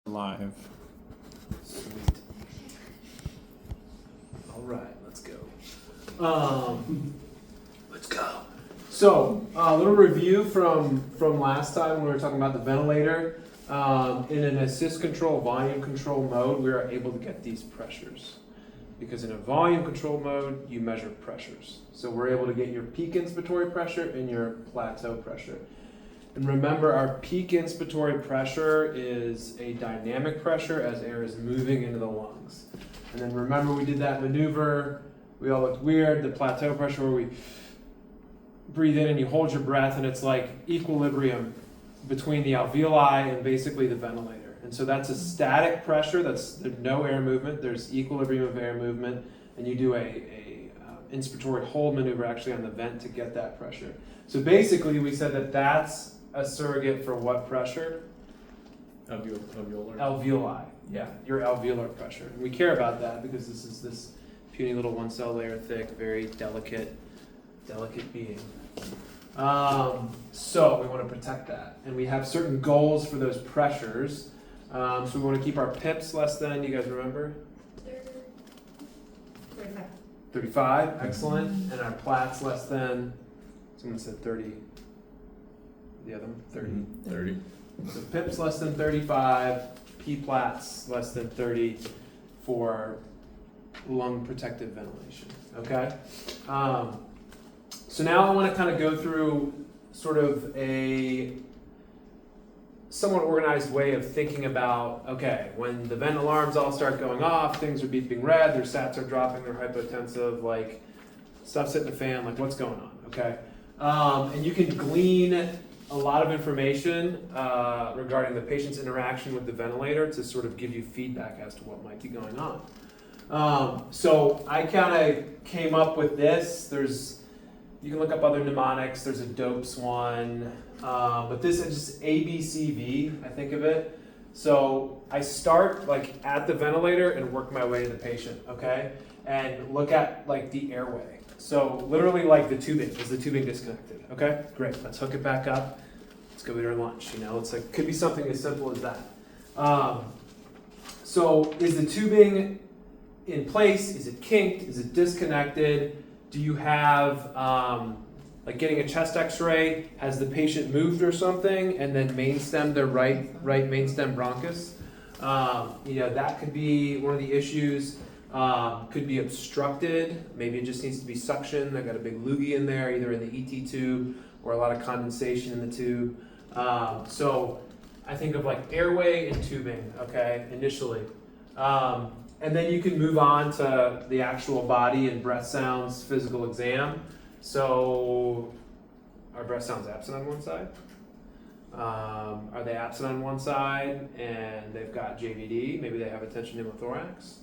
Live. Sweet. All right, let's go. Let's go. So, a little review from last time when we were talking about the ventilator. In an assist control, volume control mode, we are able to get these pressures. Because in a volume control mode, you measure pressures. So we're able to get your peak inspiratory pressure and your plateau pressure. And remember, our peak inspiratory pressure is a dynamic pressure as air is moving into the lungs. And then remember, we did that maneuver. We all looked weird. The plateau pressure where we breathe in and you hold your breath, and it's like equilibrium between the alveoli and basically the ventilator. And so that's a static pressure. There's no air movement. There's equilibrium of air movement, and you do a inspiratory hold maneuver actually on the vent to get that pressure. So basically, we said that that's a surrogate for what pressure? Alveolar. Alveoli. Yeah, your alveolar pressure. And we care about that because this is this puny little one cell layer thick, very delicate being. So we want to protect that. And we have certain goals for those pressures. So we want to keep our pips less than, you guys remember? 35. 35, excellent. And our plats less than, someone said 30. The other one, 30. 30. So pips less than 35, P-plats less than 30 for lung protective ventilation, okay? So now I want to kind of go through sort of a somewhat organized way of thinking about, okay, when the vent alarms all start going off, things are beeping red, their sats are dropping, they're hypotensive, like stuff's hitting the fan, like what's going on, okay? And you can glean a lot of information regarding the patient's interaction with the ventilator to sort of give you feedback as to what might be going on. So I kind of came up with this. You can look up other mnemonics. There's a DOPES one, but this is just ABCV, I think of it. So I start like at the ventilator and work my way to the patient, okay? And look at like the airway. So literally like the tubing, is the tubing disconnected? Okay, great, let's hook it back up. Let's go eat our lunch, you know? It's like, could be something as simple as that. So is the tubing in place? Is it kinked? Is it disconnected? Do you have, like getting a chest x-ray, has the patient moved or something, and then mainstem their right mainstem bronchus? That could be one of the issues. Could be obstructed. Maybe it just needs to be suctioned. They've got a big loogie in there, either in the ET tube or a lot of condensation in the tube. So I think of like airway and tubing, okay, initially. And then you can move on to the actual body and breath sounds physical exam. So are breath sounds absent on one side? Are they absent on one side and they've got JVD? Maybe they have a tension pneumothorax.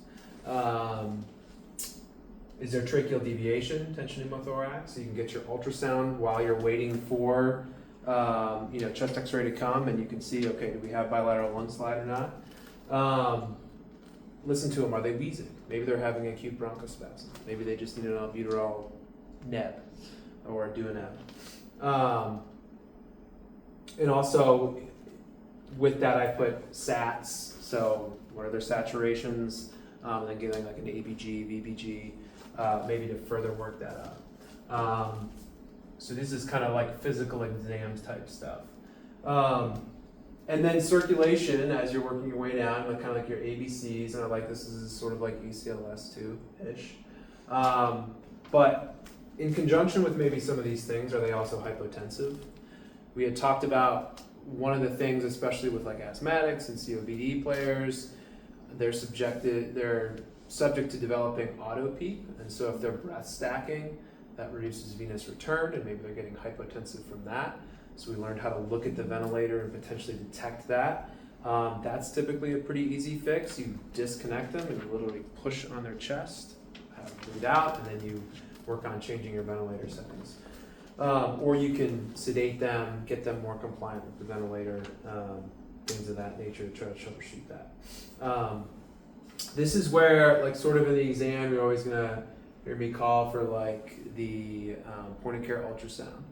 Is there tracheal deviation, tension pneumothorax? So you can get your ultrasound while you're waiting for chest x-ray to come, and you can see, okay, do we have bilateral lung slide or not? Listen to them, are they wheezing? Maybe they're having acute bronchospasm. Maybe they just need an albuterol neb or a duodenum. And also with that I put SATs, so what are their saturations? And then getting like an ABG, VBG, maybe to further work that up. So this is kind of like physical exams type stuff. And then circulation as you're working your way down, like kind of like your ABCs, and I like this is sort of like ECLS too-ish. But in conjunction with maybe some of these things, are they also hypotensive? We had talked about one of the things, especially with like asthmatics and COPD players, they're subject to developing autopeep, and so if they're breath stacking, that reduces venous return, and maybe they're getting hypotensive from that. So we learned how to look at the ventilator and potentially detect that. That's typically a pretty easy fix. You disconnect them and you literally push on their chest, have them breathe out, and then you work on changing your ventilator settings. Or you can sedate them, get them more compliant with the ventilator, things of that nature to try to troubleshoot that. This is where, like, sort of in the exam, you're always gonna hear me call for like the point of care ultrasound.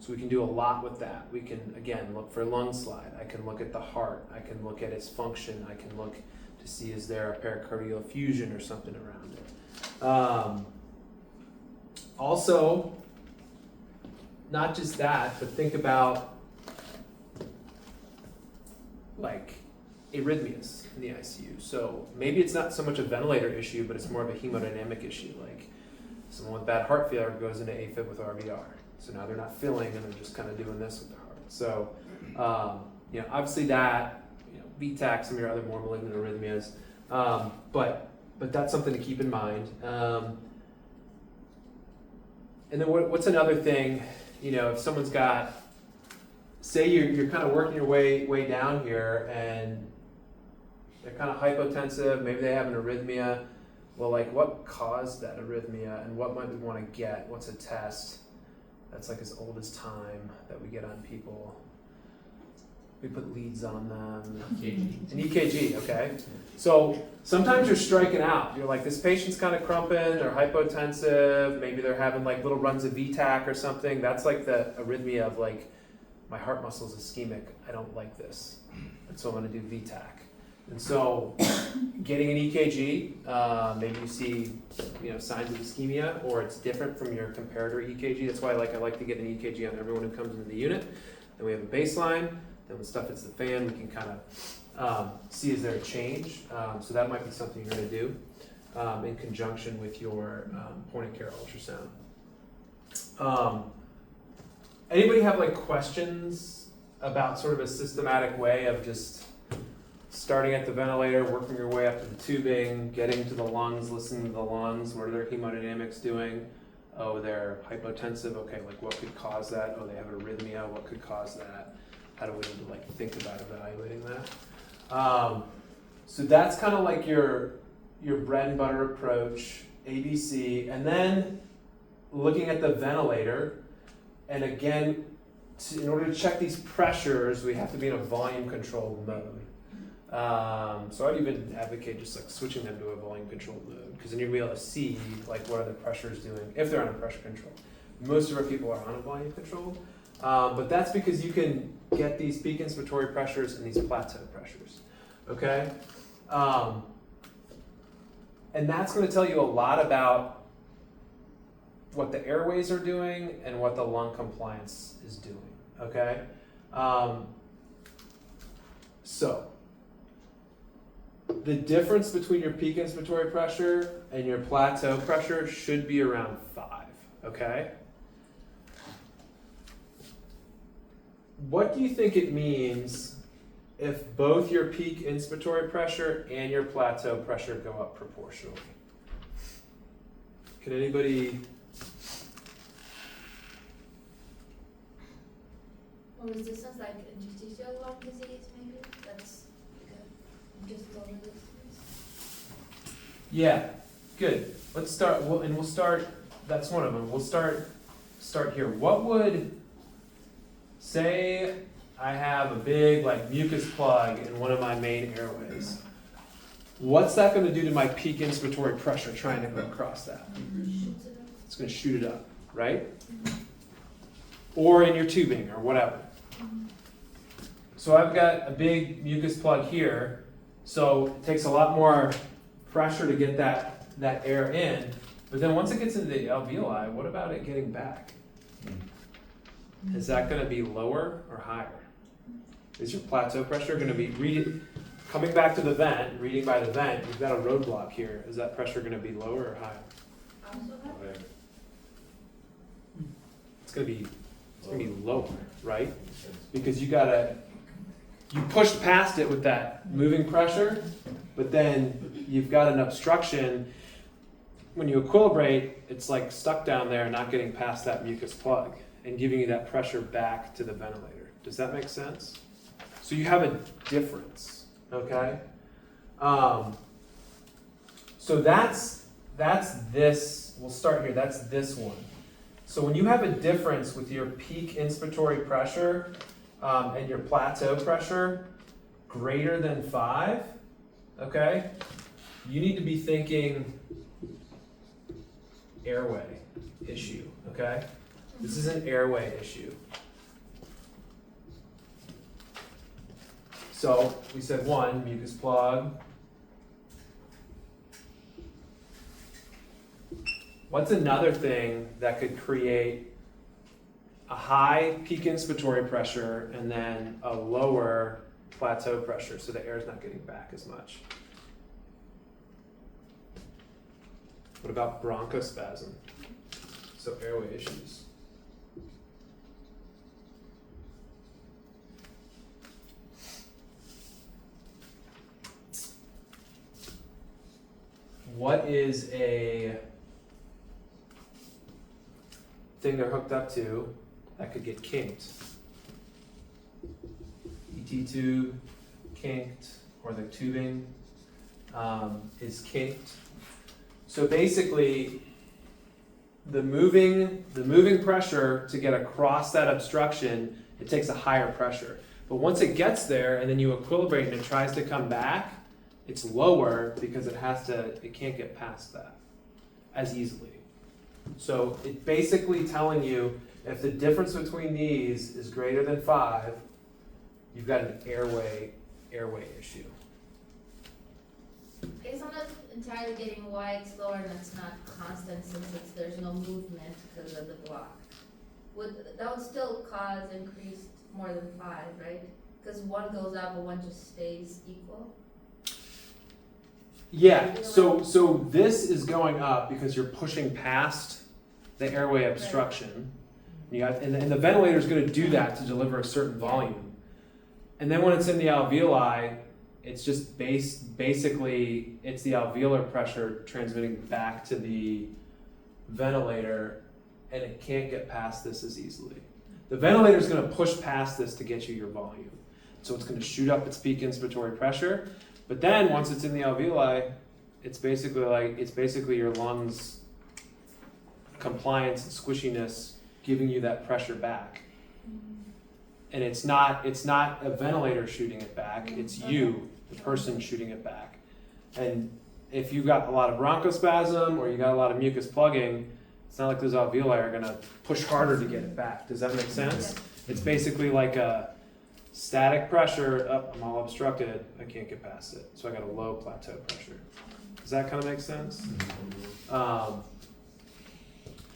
So we can do a lot with that. We can, again, look for lung slide. I can look at the heart. I can look at its function. I can look to see is there a pericardial effusion or something around it. Also, not just that, but think about like arrhythmias in the ICU. So maybe it's not so much a ventilator issue, but it's more of a hemodynamic issue. Like someone with bad heart failure goes into AFib with RVR. So now they're not filling and they're just kind of doing this with their heart. So, obviously that, VTAC, some of your other more malignant arrhythmias, but that's something to keep in mind. And then what's another thing, if someone's got, say you're kind of working your way down here and they're kind of hypotensive, maybe they have an arrhythmia. Well, like what caused that arrhythmia and what might we want to get? What's a test that's like as old as time that we get on people? We put leads on them. EKG. An EKG, okay? So sometimes you're striking out. You're like, this patient's kind of crumping, they're hypotensive, maybe they're having like little runs of VTAC or something. That's like the arrhythmia of like, my heart muscle is ischemic, I don't like this. And so I'm gonna do VTAC. And so getting an EKG, maybe you see signs of ischemia or it's different from your comparator EKG. That's why I like to get an EKG on everyone who comes into the unit. Then we have a baseline. Then when stuff hits the fan, we can kind of see is there a change. So that might be something you're going to do in conjunction with your point of care ultrasound. Anybody have like questions about sort of a systematic way of just starting at the ventilator, working your way up to the tubing, getting to the lungs, listening to the lungs, what are their hemodynamics doing? Oh, they're hypotensive, okay, like what could cause that? Oh, they have arrhythmia, what could cause that? How do we need to like think about evaluating that? So that's kind of like your bread and butter approach, ABC, and then looking at the ventilator, and again, in order to check these pressures, we have to be in a volume controlled mode. So I'd even advocate just like switching them to a volume controlled mode, because then you'll be able to see like what are the pressures doing if they're on a pressure control. Most of our people are on a volume controlled, but that's because you can get these peak inspiratory pressures and these plateau pressures, okay? And that's going to tell you a lot about what the airways are doing and what the lung compliance is doing, okay? So the difference between your peak inspiratory pressure and your plateau pressure should be around 5, okay? What do you think it means if both your peak inspiratory pressure and your plateau pressure go up proportionally? Can anybody? Or is this sounds like interstitial lung disease, maybe? That's just over this. Yeah, good. Let's start. We'll start. That's one of them. We'll start here. What would say I have a big like mucus plug in one of my main airways? What's that going to do to my peak inspiratory pressure trying to go across that? It's going to shoot it up, right? Or in your tubing or whatever. So I've got a big mucus plug here, so it takes a lot more pressure to get that air in, but then once it gets into the alveoli, what about it getting back? Is that going to be lower or higher? Is your plateau pressure going to be coming back to the vent, reading by the vent, you've got a roadblock here. Is that pressure going to be lower or higher? It's going to be lower, right? Because you pushed past it with that moving pressure, but then you've got an obstruction. When you equilibrate, it's like stuck down there, not getting past that mucus plug and giving you that pressure back to the ventilator. Does that make sense? So you have a difference, okay? So that's this, we'll start here, that's this one. So when you have a difference with your peak inspiratory pressure and your plateau pressure greater than 5, okay, you need to be thinking airway issue, okay? This is an airway issue. So we said one, mucus plug. What's another thing that could create a high peak inspiratory pressure and then a lower plateau pressure so the air is not getting back as much? What about bronchospasm? So airway issues. What is a thing they're hooked up to that could get kinked? ET tube, kinked, or the tubing is kinked. So basically, the moving pressure to get across that obstruction, it takes a higher pressure. But once it gets there and then you equilibrate and it tries to come back, it's lower because it can't get past that as easily. So it's basically telling you if the difference between these is greater than 5, you've got an airway issue. I guess I'm not entirely getting why it's lower and it's not constant since there's no movement because of the block. That would still cause increased more than 5, right? Because one goes up and one just stays equal. Yeah, so this is going up because you're pushing past the airway obstruction. And the ventilator is going to do that to deliver a certain volume. And then when it's in the alveoli, it's just basically it's the alveolar pressure transmitting back to the ventilator, and it can't get past this as easily. The ventilator is going to push past this to get you your volume. So it's going to shoot up its peak inspiratory pressure. But then once it's in the alveoli, it's basically your lungs' compliance and squishiness giving you that pressure back. And it's not a ventilator shooting it back, it's you, the person shooting it back. And if you've got a lot of bronchospasm or you got a lot of mucus plugging, it's not like those alveoli are gonna push harder to get it back. Does that make sense? It's basically like a static pressure, I'm all obstructed, I can't get past it. So I got a low plateau pressure. Does that kind of make sense?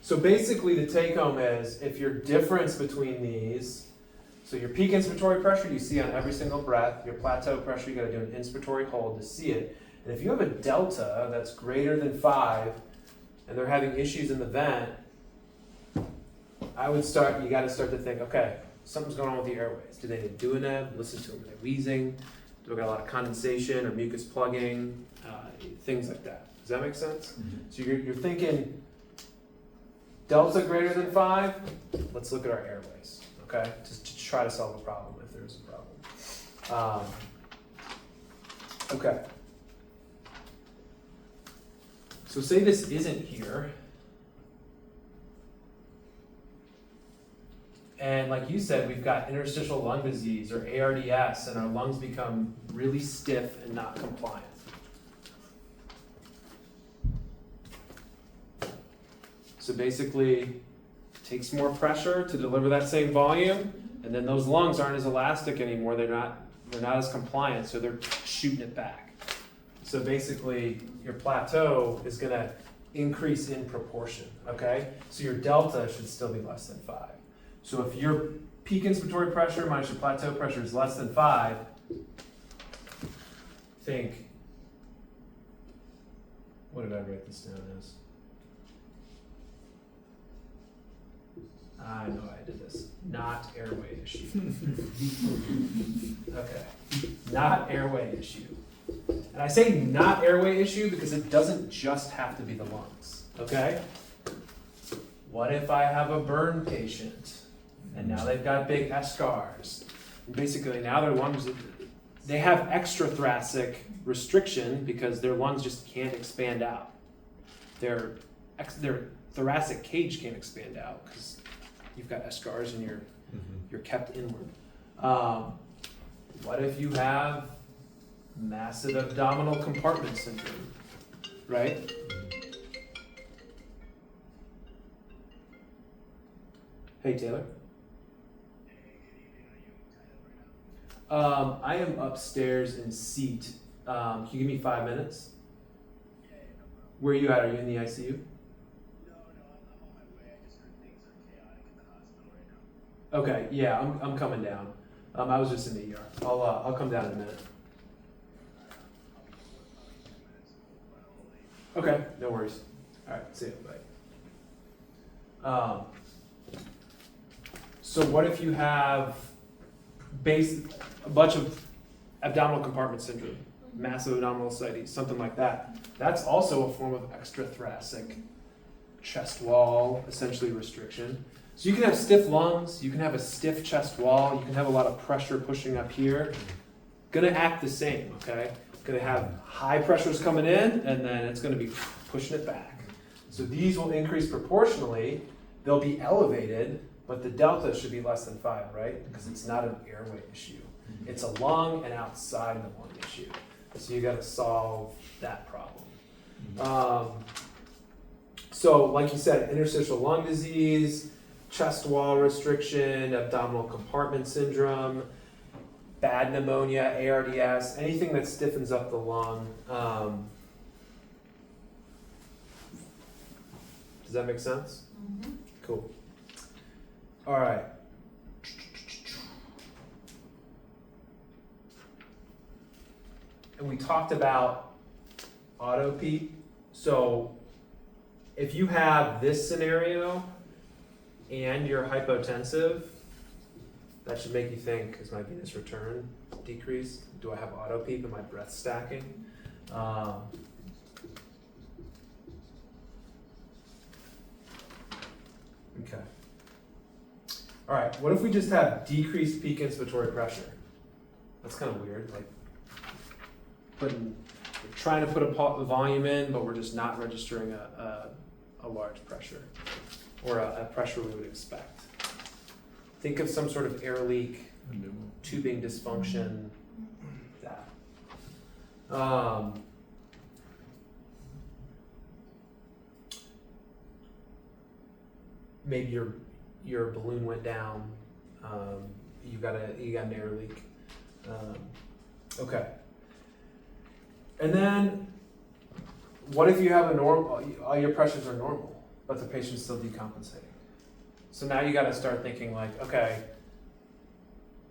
So basically the take home is if your difference between these, so your peak inspiratory pressure you see on every single breath, your plateau pressure you gotta do an inspiratory hold to see it. And if you have a delta that's greater than 5 and they're having issues in the vent, you gotta start to think, okay, something's going on with the airways. Do they need Duaneb? Listen to them. Are they wheezing? Do they got a lot of condensation or mucus plugging? Things like that. Does that make sense? Mm-hmm. So you're thinking delta greater than 5? Let's look at our airways, okay? Just to try to solve a problem if there is a problem. Okay. So say this isn't here. And like you said, we've got interstitial lung disease or ARDS, and our lungs become really stiff and not compliant. So basically, it takes more pressure to deliver that same volume, and then those lungs aren't as elastic anymore. They're not as compliant, so they're shooting it back. So basically, your plateau is going to increase in proportion. Okay, so your delta should still be less than 5. So if your peak inspiratory pressure minus your plateau pressure is less than 5, think, what did I write this down as? I know I did this. Not airway issue. Okay, not airway issue. And I say not airway issue because it doesn't just have to be the lungs, okay? What if I have a burn patient and now they've got big eschars? And basically now their lungs, they have extrathoracic restriction because their lungs just can't expand out. Their thoracic cage can't expand out because you've got eschars and you're kept inward. What if you have massive abdominal compartment syndrome, right? Hey, Taylor. I am upstairs in seat. Can you give me 5 minutes? Where are you at? Are you in the ICU? Okay, yeah, I'm coming down. I was just in the ER. I'll come down in a minute. Okay, no worries. All right, see you. Bye. So what if you have a bunch of abdominal compartment syndrome, massive abdominal ascites, something like that? That's also a form of extrathoracic chest wall, essentially restriction. So you can have stiff lungs, you can have a stiff chest wall, you can have a lot of pressure pushing up here. Gonna act the same, okay? Gonna have high pressures coming in, and then it's gonna be pushing it back. So these will increase proportionally. They'll be elevated, but the delta should be less than 5, right? Because it's not an airway issue. It's a lung and outside the lung issue. So you gotta solve that problem. So like you said, interstitial lung disease, chest wall restriction, abdominal compartment syndrome, bad pneumonia, ARDS, anything that stiffens up the lung. Does that make sense? Mm-hmm. Cool. All right. And we talked about auto-PEEP. So if you have this scenario and you're hypotensive, that should make you think, is my venous return decreased? Do I have auto-PEEP? Am I breath stacking? Okay. All right, what if we just have decreased peak inspiratory pressure? That's kind of weird, like we're trying to put a volume in, but we're just not registering a large pressure, or a pressure we would expect. Think of some sort of air leak, tubing dysfunction, that. Maybe your balloon went down, you got an air leak. Okay. And then, what if you have all your pressures are normal, but the patient's still decompensating? So now you got to start thinking like, okay,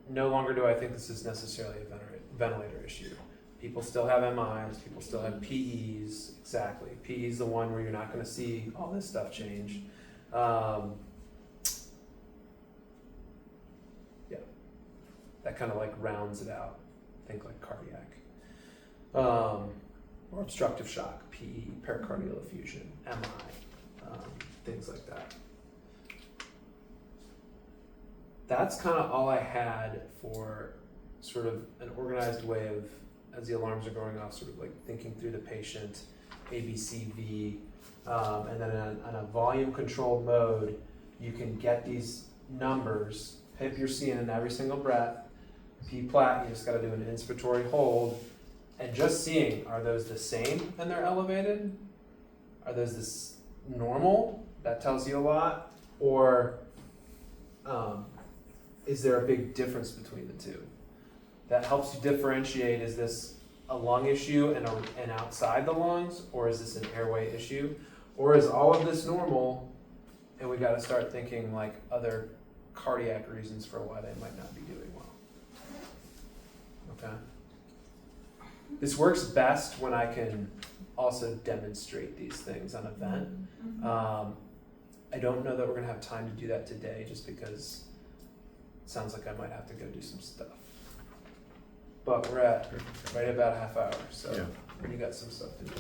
no longer do I think this is necessarily a ventilator issue. People still have MIs, people still have PEs, exactly. PE is the one where you're not going to see all this stuff change. Yeah, that kind of like rounds it out. Think like cardiac. Or obstructive shock, PE, pericardial effusion, MI, things like that. That's kind of all I had for sort of an organized way of, as the alarms are going off, sort of like thinking through the patient, ABCV, and then in a volume controlled mode, you can get these numbers, PIP you're seeing in every single breath, P-plat, you just got to do an inspiratory hold, and just seeing, are those the same and they're elevated? Are those this normal? That tells you a lot. Or is there a big difference between the two? That helps you differentiate, is this a lung issue and outside the lungs, or is this an airway issue? Or is all of this normal and we got to start thinking like other cardiac reasons for why they might not be doing well? Okay. This works best when I can also demonstrate these things on event. I don't know that we're gonna have time to do that today, just because it sounds like I might have to go do some stuff. But we're at right about a half hour, so Yeah. you got some stuff to do.